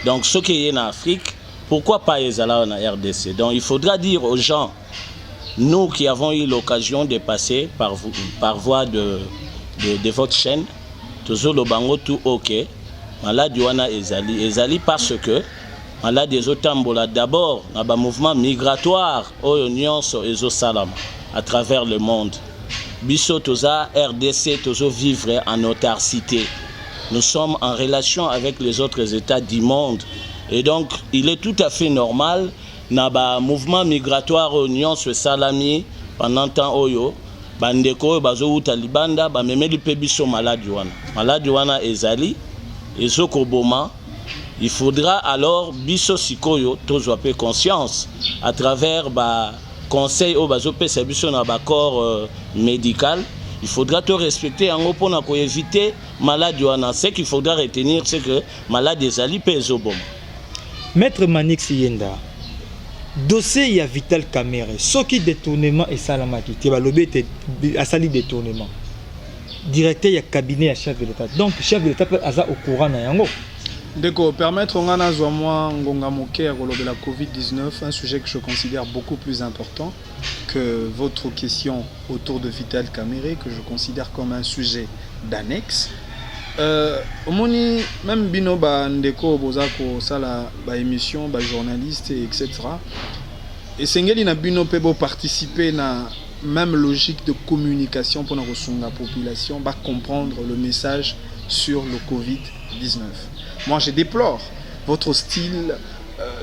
S3: Donc, ce qui est en Afrique, pourquoi pas les aller en RDC? Donc, il faudra dire aux gens, nous qui avons eu l'occasion de passer par voie de votre chaîne, toujours le bango tout ok. Malade wana ezali parce que malade ezotambola d'abord na ba mouvement migratoire oyo nyonso ezosalama à travers le monde. Biso toza RDC tozo vivre en autarcité. Nous sommes en relation avec les autres États du monde et donc il est tout à fait normal na ba mouvement migratoire oyo nyonso salami pendant temps oyo bandeko bazo uta libanda ba memeli pe biso malade wana ezali. Et ce Koboma, il faudra alors biso sikoyo tozwa pe conscience à travers ba conseil au bazope service na ba corps médical. Il faudra te respecter en opona pour éviter maladie wana. Ce qu'il faudra retenir c'est que maladie ezali pe ezoboma.
S1: Maître Manix Yenda, dossier ya Vital Kamerhe, soki détournement et salamaki, ti ba lobé a sali détournement. Directeur ya cabinet ya chef de l'État. Donc chef de l'État peut aza au courant na yango.
S4: Deko permettre ngana zwa moi ngonga moke ya de la Covid-19, un sujet que je considère beaucoup plus important que votre question autour de Vital Kamerhe, que je considère comme un sujet d'annexe. Omoni même bino ba ndeko bozako sala ba émission ba journaliste etc. Et sengeli na bino pe bo participer na même logique de communication pour la population, va comprendre le message sur le Covid-19. Moi, je déplore votre style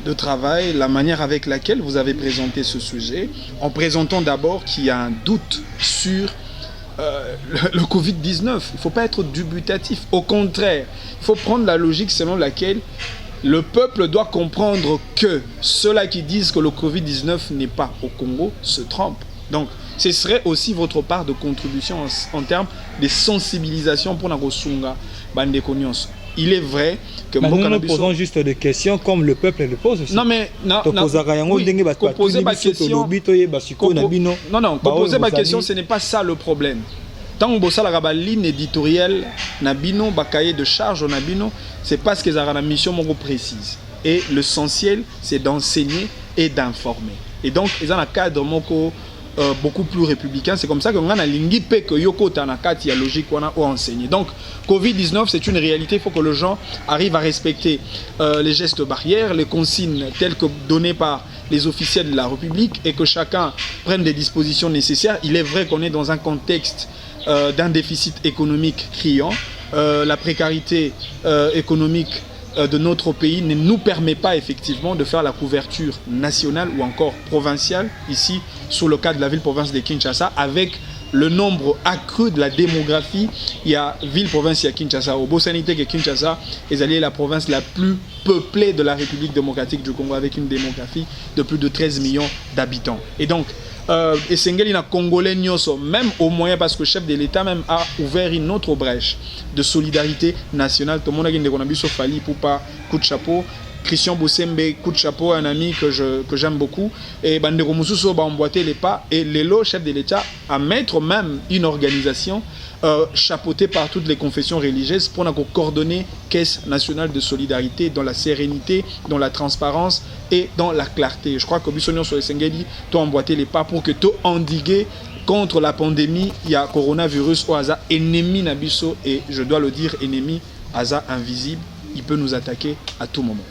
S4: de travail, la manière avec laquelle vous avez présenté ce sujet, en présentant d'abord qu'il y a un doute sur le Covid-19. Il ne faut pas être dubitatif. Au contraire, il faut prendre la logique selon laquelle le peuple doit comprendre que ceux-là qui disent que le Covid-19 n'est pas au Congo se trompent. Donc, ce serait aussi votre part de contribution en termes de sensibilisation pour Nagosunga Bandekonyos. Il est vrai que
S1: nous posons juste des questions comme le peuple le pose aussi.
S4: Non mais poser ma question, ce n'est pas ça le problème. Tant que vous avez la ligne éditoriale, nabino, cahier de charge, nabino, c'est parce que vous avez une mission précise. Et l'essentiel, c'est d'enseigner et d'informer. Et donc, ils ont un cadre beaucoup plus républicain. C'est comme ça qu'on a lingi pe que yoko tanakati ya logique qu'on a enseigné. Donc Covid-19 c'est une réalité. Il faut que les gens arrivent à respecter les gestes barrières, les consignes telles que données par les officiels de la République et que chacun prenne des dispositions nécessaires. Il est vrai qu'on est dans un contexte d'un déficit économique criant. La précarité économique de notre pays ne nous permet pas effectivement de faire la couverture nationale ou encore provinciale ici sur le cas de la ville-province de Kinshasa avec le nombre accru de la démographie. Il y a ville-province à Kinshasa, au Beau-Sanité que Kinshasa est allée la province la plus peuplée de la République démocratique du Congo avec une démographie de plus de 13 millions d'habitants. Et donc et Sengeli na Congolais nyoso, même au moyen parce que le chef de l'État même a ouvert une autre brèche de solidarité nationale. Tout le monde a dit qu'on a vu Fali pour pas coup de chapeau. Christian Boussembe, coup de chapeau, un ami que j'aime beaucoup. Et Bandeko Moussousou a emboîté les pas. Et Lelo, chef de l'État, à mettre même une organisation chapeautée par toutes les confessions religieuses pour coordonner Caisse nationale de solidarité dans la sérénité, dans la transparence et dans la clarté. Je crois que Bissonion sur les Sengeli, tu as emboîté les pas pour que tu endigues contre la pandémie. Il y a coronavirus au hasard ennemi Nabiso et je dois le dire ennemi hasard invisible. Il peut nous attaquer à tout moment.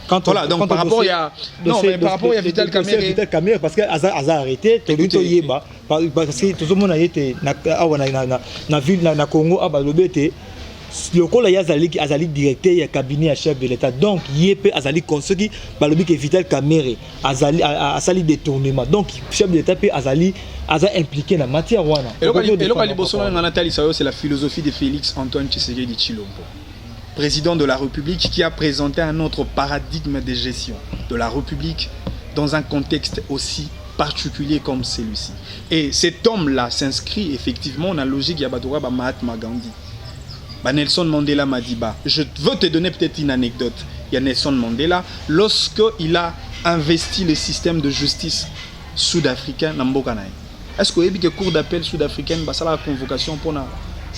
S4: Voilà, donc par rapport à Vital
S1: Kamerhe, parce que Aza arrêté, parce que tout le monde a été na ville na Congo à Balobete, le col ya azali directeur ya cabinet ya chef de l'état donc yépe azali conseiller balobi que Vital Kamerhe azali détournement donc chef de l'état pe azali impliqué dans matière wana
S4: et le c'est la philosophie de Félix Antoine Tshisekedi Tshilombo, président de la République, qui a présenté un autre paradigme de gestion de la République dans un contexte aussi particulier comme celui-ci. Et cet homme-là s'inscrit effectivement dans la logique Yabadoura Mahatma Gandhi. Nelson Mandela m'a dit, je veux te donner peut-être une anecdote. Il y a Nelson Mandela, lorsqu'il a investi le système de justice sud-africain dans Mbokanaï. Est-ce que vous avez que cour d'appel sud-africaine, ça la convocation pour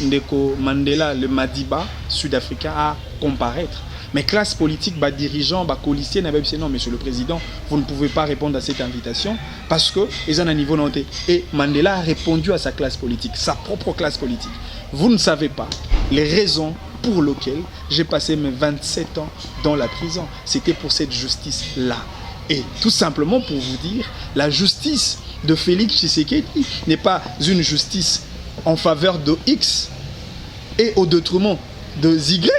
S4: Ndeko Mandela, le Madiba sud-africain, à comparaître? Mais classe politique, dirigeants, policiers, non, monsieur le président, vous ne pouvez pas répondre à cette invitation parce que ils ont un niveau noté. Et Mandela a répondu à sa classe politique, sa propre classe politique. Vous ne savez pas les raisons pour lesquelles j'ai passé mes 27 ans dans la prison. C'était pour cette justice-là. Et tout simplement pour vous dire, la justice de Félix Tshisekedi n'est pas une justice en faveur de X et au détriment de Y.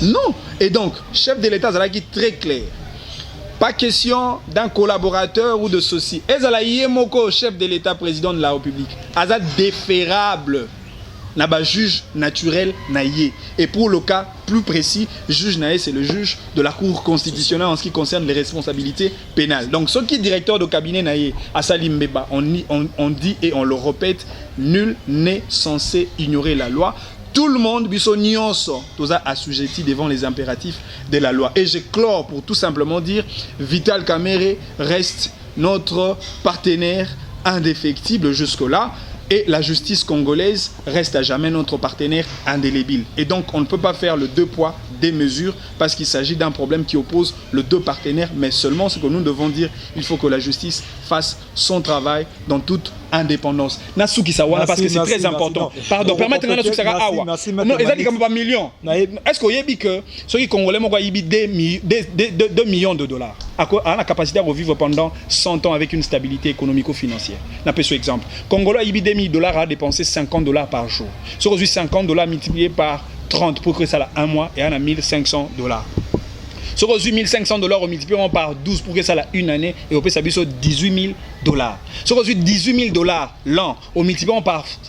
S4: Non. Et donc, chef de l'État, c'est très clair. Pas question d'un collaborateur ou de ceci. Et Moko, chef de l'État, président de la République, azad déférable. Naba juge naturel naïe. Et pour le cas plus précis, juge naïe, c'est le juge de la Cour constitutionnelle en ce qui concerne les responsabilités pénales. Donc, ce qui est directeur de cabinet naïe, Assalim Mbeba, on dit et on le répète, nul n'est censé ignorer la loi. Tout le monde, tous assujetti devant les impératifs de la loi. Et je clore pour tout simplement dire, Vital Kamerhe reste notre partenaire indéfectible jusque-là. Et la justice congolaise reste à jamais notre partenaire indélébile. Et donc, on ne peut pas faire le deux poids, deux mesures, parce qu'il s'agit d'un problème qui oppose les deux partenaires, mais seulement ce que nous devons dire, il faut que la justice fasse son travail dans toute indépendance. Nasuki Sawana, parce que c'est très important. Pardon, permettez-moi de Nasuki Sawana. Non, ils ont dit comme un million. Est-ce qu'il y a dit que ceux qui Congolais ont eu 2 millions de dollars à la capacité à revivre pendant 100 ans avec une stabilité économico-financière? On appelle ce exemple. Congolais a eu 2 000 dollars à dépenser 50 dollars par jour. Sur aujourd'hui 50 dollars multipliés par 30 pour que ça ait un mois et on a 1500 dollars. Sur aujourd'hui 1500 dollars multiplié par 12 pour que ça ait une année et on peut s'habiller sur 18 000 dollars. Sur aujourd'hui 18 000 dollars l'an, on multiplie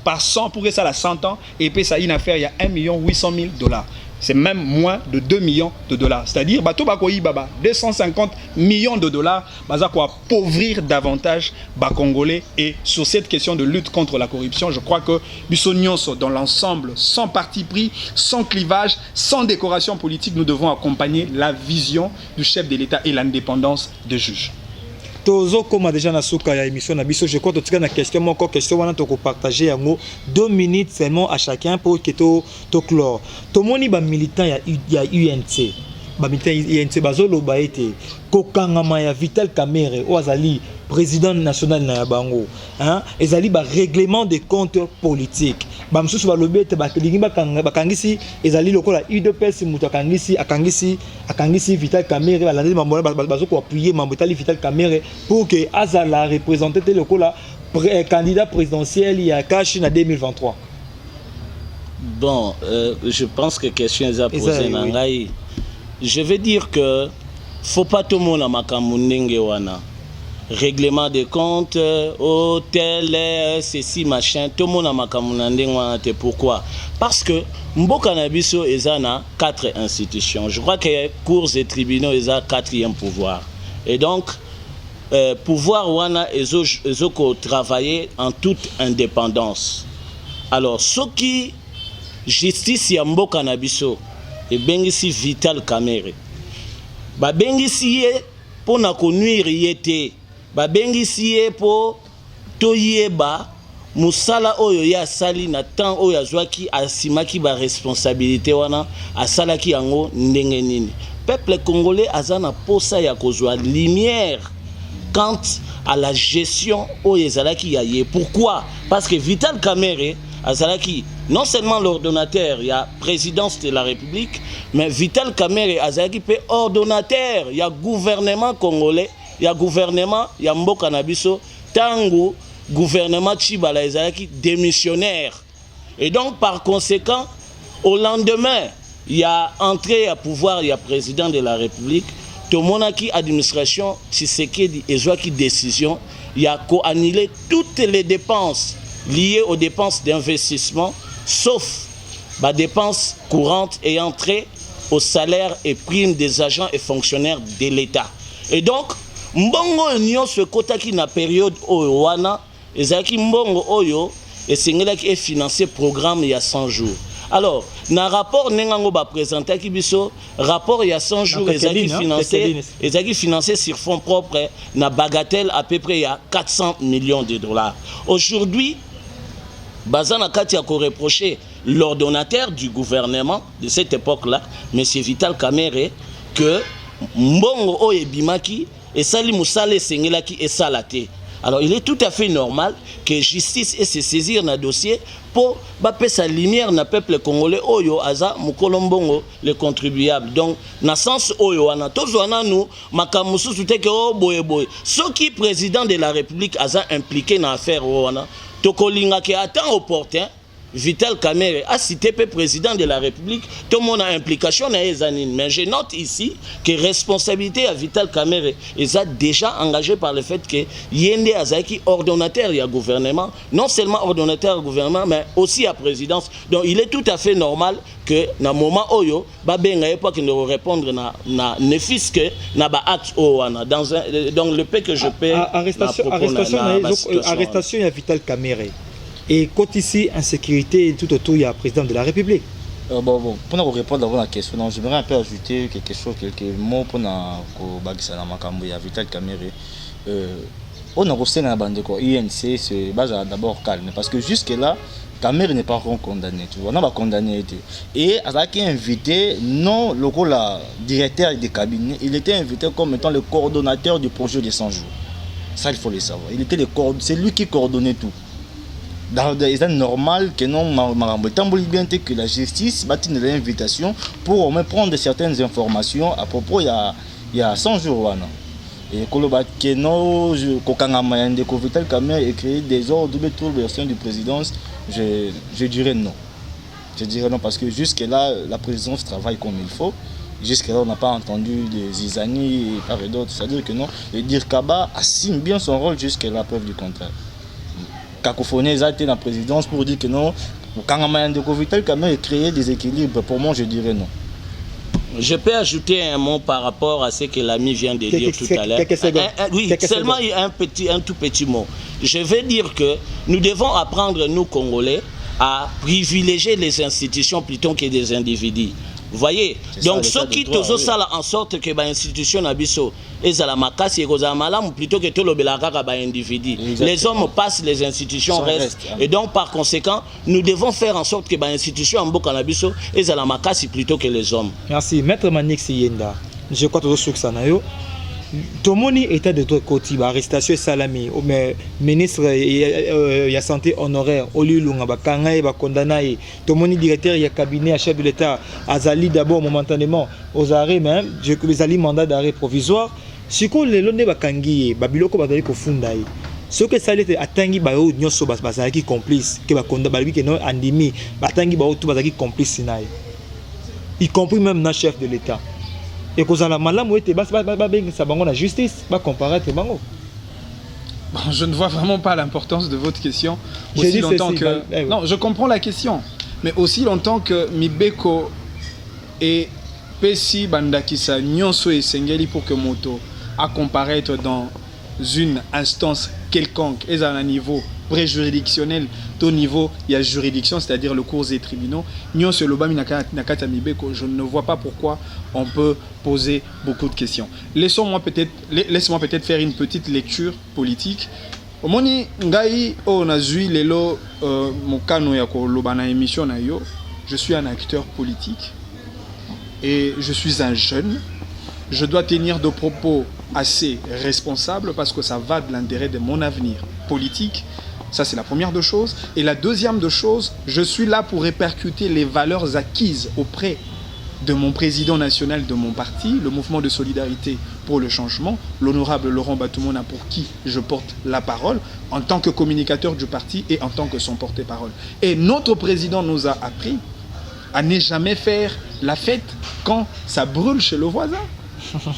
S4: par 100 pour que ça ait 100 ans et puis ça y une affaire, il y a 1 800 000 dollars. C'est même moins de 2 millions de dollars. C'est-à-dire, 250 millions de dollars, appauvrir davantage les Congolais. Et sur cette question de lutte contre la corruption, je crois que Bissonios, dans l'ensemble, sans parti pris, sans clivage, sans décoration politique, nous devons accompagner la vision du chef de l'État et l'indépendance des juges.
S1: Tozo comme déjà na souka ya émission na biso je crois que tu as une question encore question wana to partager yango 2 minutes seulement à chacun pour que to clore to moni ba militant ya UNC ba militant UNC bazolo ba été kokangama ya Vital Kamerhe ozali président national na bango hein ezali ba règlement de comptes politiques ba msusu ba lobete ba kelingi ba kangisi ezali lokola UDPS muto akangisi Vital Kamerhe ba landeli mambo bazoko appuyer mambo tali Vital Kamerhe pour que azala représenter te lokola candidat présidentiel ya Kashi na 2023.
S3: Bon, je pense que question est posée nangai. Je vais dire que faut pas tout le monde à makamundenge wana. Règlement des comptes, hôtel, ceci, machin, tout le monde a makamundenge. Pourquoi? Parce que Mboka Nabiso ezana 4 institutions. Je crois que cours et tribunaux ils ont 4e pouvoir. Et donc pouvoir wana ezoko travailler en toute indépendance. Alors ce qui justice ya Mboka Nabiso et bengisi Vital Kamerhe ba bengisi ye pour na konuire yete ba bengisi ye pour toyeba musala oyo ya sali na temps oyo azwaki asimaki ba responsabilité wana asalaki yango ndenge nini peuple congolais azana posa ya kozwa lumière quant à la gestion oyo ezalaki ya ye. Pourquoi? Parce que Vital Kamerhe azalaki non seulement l'ordonnateur, il y a présidence de la République, mais Vital Kamerhe azalaki pe ordonnateur, il y a gouvernement congolais, il y a gouvernement, il y a Mboka Nabiso, tango gouvernement Tshibala azalaki démissionnaire. Et donc par conséquent, Au lendemain, il y a entré à pouvoir, il y a président de la République. Tout le monde a qui administration, Tshisekedi et qui décision, il y a annulé toutes les dépenses liées aux dépenses d'investissement, sauf les dépenses courantes ayant trait aux salaires et primes des agents et fonctionnaires de l'État. Et donc, mbongo nyo ce quota qui na période oyo wana, ezaki mbongo oyo et singela qui est financé programme il y a 100 jours. Alors, dans le rapport nengango ba présenté ki biso, rapport il y a 100 jours ezaki financé sur fonds propres na bagatelle à peu près il y a 400 millions de dollars. Aujourd'hui, Bazana Katia a reproché l'ordonnateur du gouvernement de cette époque-là, M. Vital Kamerhe, que mbongo oye bimaki et sali musale sengelaki et salate. Alors il est tout à fait normal que justice ait se saisir dans le dossier pour baper sa lumière dans le peuple congolais oyo aza mukolombongo les contribuables. Donc dans le sens oyo wana tozwana nous makamusu tute ke o boye boye. Ceux qui président de la République aza impliqué dans l'affaire wana tokolinga ke attend opportun. Vital Kamerhe a cité le président de la République, tout le monde a implication dans les années. Mais je note ici que responsabilité à Vital Kamerhe est déjà engagé par le fait que Yende Azaki ordonnateur du gouvernement, non seulement ordonnateur du gouvernement, mais aussi à présidence. Donc il est tout à fait normal que dans le moment où il pas qu'il ne répondre na ne fils que na ba acte dans le paix que je paie.
S1: Arrestation à Vital Kamerhe. Et quand ici, insécurité tout autour, il y a le président de la République.
S5: Pour nous répondre à la question, j'aimerais un peu ajouter quelque chose, quelques mots pour nous Vital Kamerhe. On a reçu dans la bande de INC, c'est d'abord calme. Parce que jusque-là, Kamerhe n'est pas encore condamné. Tu vois, on n'a pas condamné. Et avec invité, non, le directeur du cabinet, il était invité comme étant le coordonnateur du projet de 100 jours. Ça, il faut le savoir. C'est lui qui coordonnait tout. C'est normal que non, que la justice batte une invitation pour au moins prendre certaines informations à propos il y a 100 jours. Et que non, Vital Kamerhe et créer des ordres de troubles au sein de la présidence, je dirais non. Je dirais non parce que jusque-là, la présidence travaille comme il faut. Jusque-là, on n'a pas entendu des zizani et par et d'autres. C'est-à-dire que non, le Dirkaba assume bien son rôle jusqu'à la preuve du contraire. Cacophonie dans la présidence pour dire que non, quand Vital Kamerhe créer des équilibres, pour moi je dirais non.
S3: Je peux ajouter un mot par rapport à ce que l'ami vient de dire tout à l'heure. Oui, seulement un tout petit mot. Je veux dire que nous devons apprendre, nous Congolais, à privilégier les institutions plutôt que des individus. Vous voyez, donc ceux qui tous ça en sorte que l'institution abisso et la makasi et plutôt que tout le belakaka individu. Les hommes passent, les institutions restent. Et donc par conséquent, nous devons faire en sorte que l'institution en bokanabiso et la makasi plutôt que les hommes.
S1: Merci, Maître Manix Yenda. Je crois que tout ça tout le monde était de ton côté, l'arrestation est salami, mais ministre il y a santé honoraire, Olulunga, Bakanga, Bakondanaï, tout le monde directeur, il y a cabinet à chef de l'État, Azali d'abord momentanément, aux arrêts même, les ali mandat d'arrêt provisoire, si qu'on les londe Bakangi, Babiloko Badali Kofundaï. Ce que ça a atteint bao nyoso bazaki complice, que Bakonda Balbi que non andimi, batangi bao tout bazaki complice y compris même notre chef de l'État. Et que ça la malam ou la justice va comparer bango.
S4: Je ne vois vraiment pas l'importance de votre question aussi longtemps que non, je comprends la question, mais aussi longtemps que Mibeko et Pessi Bandakisa Nyonso et Sengeli pour que Moto a comparaître dans une instance quelconque et à un niveau préjuridictionnel, au niveau il y a juridiction, c'est-à-dire le cours des tribunaux. Nyonso Lobami Nakata Mibeko, je ne vois pas pourquoi on peut poser beaucoup de questions. Laisse-moi peut-être faire une petite lecture politique. Omoni ngai on a zui lelo mokano ya ko lobana émission na yo. Je suis un acteur politique et je suis un jeune. Je dois tenir de propos assez responsables parce que ça va de l'intérêt de mon avenir politique. Ça, c'est la première de choses. Et la deuxième de choses, je suis là pour répercuter les valeurs acquises auprès de mon président national de mon parti, le mouvement de solidarité pour le changement, l'honorable Laurent Batoumona, pour qui je porte la parole en tant que communicateur du parti et en tant que son porte-parole. Et notre président nous a appris à ne jamais faire la fête quand ça brûle chez le voisin.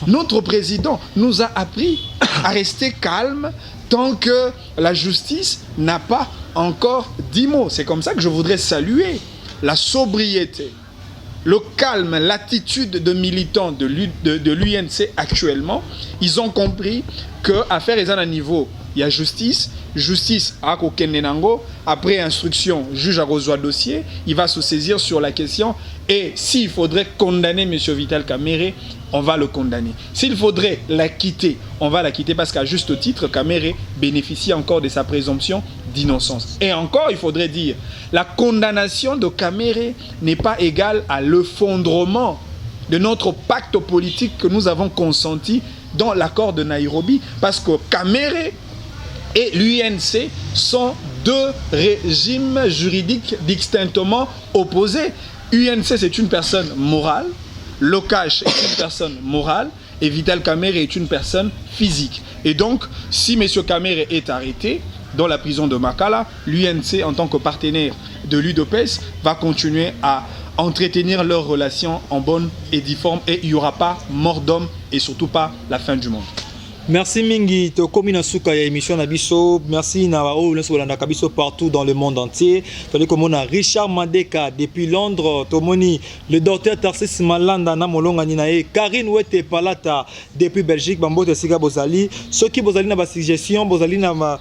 S4: Notre président nous a appris à rester calme tant que la justice n'a pas encore dit mot. C'est comme ça que je voudrais saluer la sobriété, le calme, l'attitude de militants de l'UNC actuellement. Ils ont compris que affaire est à un niveau, il y a justice à Kokenenango, après instruction, juge a reçu dossier, il va se saisir sur la question et s'il faudrait condamner M. Vital Kamerhe, on va le condamner. S'il faudrait l'acquitter, on va l'acquitter parce qu'à juste titre, Kamerhe bénéficie encore de sa présomption d'innocence. Et encore, il faudrait dire, la condamnation de Kamerhe n'est pas égale à l'effondrement de notre pacte politique que nous avons consenti dans l'accord de Nairobi, parce que Kamerhe et l'UNC sont deux régimes juridiques distinctement opposés. UNC, c'est une personne morale, Lokash est une personne morale, et Vital Kamerhe est une personne physique. Et donc, si M. Kamerhe est arrêté dans la prison de Makala, l'UNC, en tant que partenaire de l'UDPS, va continuer à entretenir leurs relations en bonne et due forme, et il n'y aura pas mort d'homme et surtout pas la fin du monde.
S1: Merci mingi to komi na suka ya émission na biso. Merci na bao leso landa kabiso partout dans le monde entier. Tole comme on a Richard Mandeka depuis Londres, tomoni le docteur Tarsis Malanda na molonga ni nae, Karine Wete Palata depuis Belgique, bambote sika bozali. Ceux qui bozali na ba suggestion, bozali na ba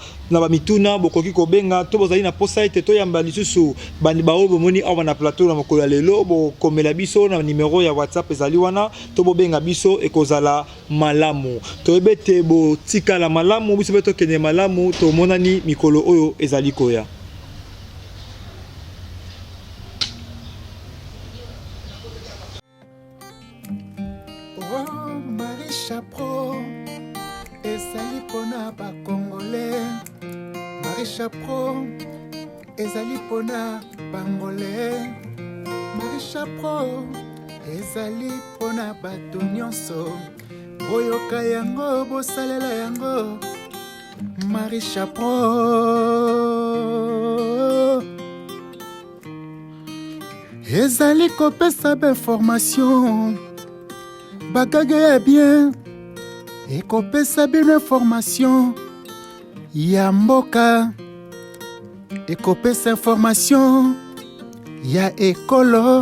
S1: mituna bokoki kobenga, to bozali na posa ete to yamba lisusu bani bao bomoni awa na plateau na mokolo lelo bo komela biso na numéro ya WhatsApp ezali wana, to bobenga biso ekozala malamu. To ebete bo tika la malamu biso beto kene malamu to monani mikolo oyo ezali koya.
S2: Oh Marie Chapro ezali pona ba Congolais. Marie Chapro ezali pona Bangolais. Marie Chapro ezali pona bato nyonso. Boyoka yango, bosalela yango, Marie Chapro. Ezali kopesa ba information, bagage ya bien, ekopesa bino information, ya mboka, ekopesa information, ya ekolo.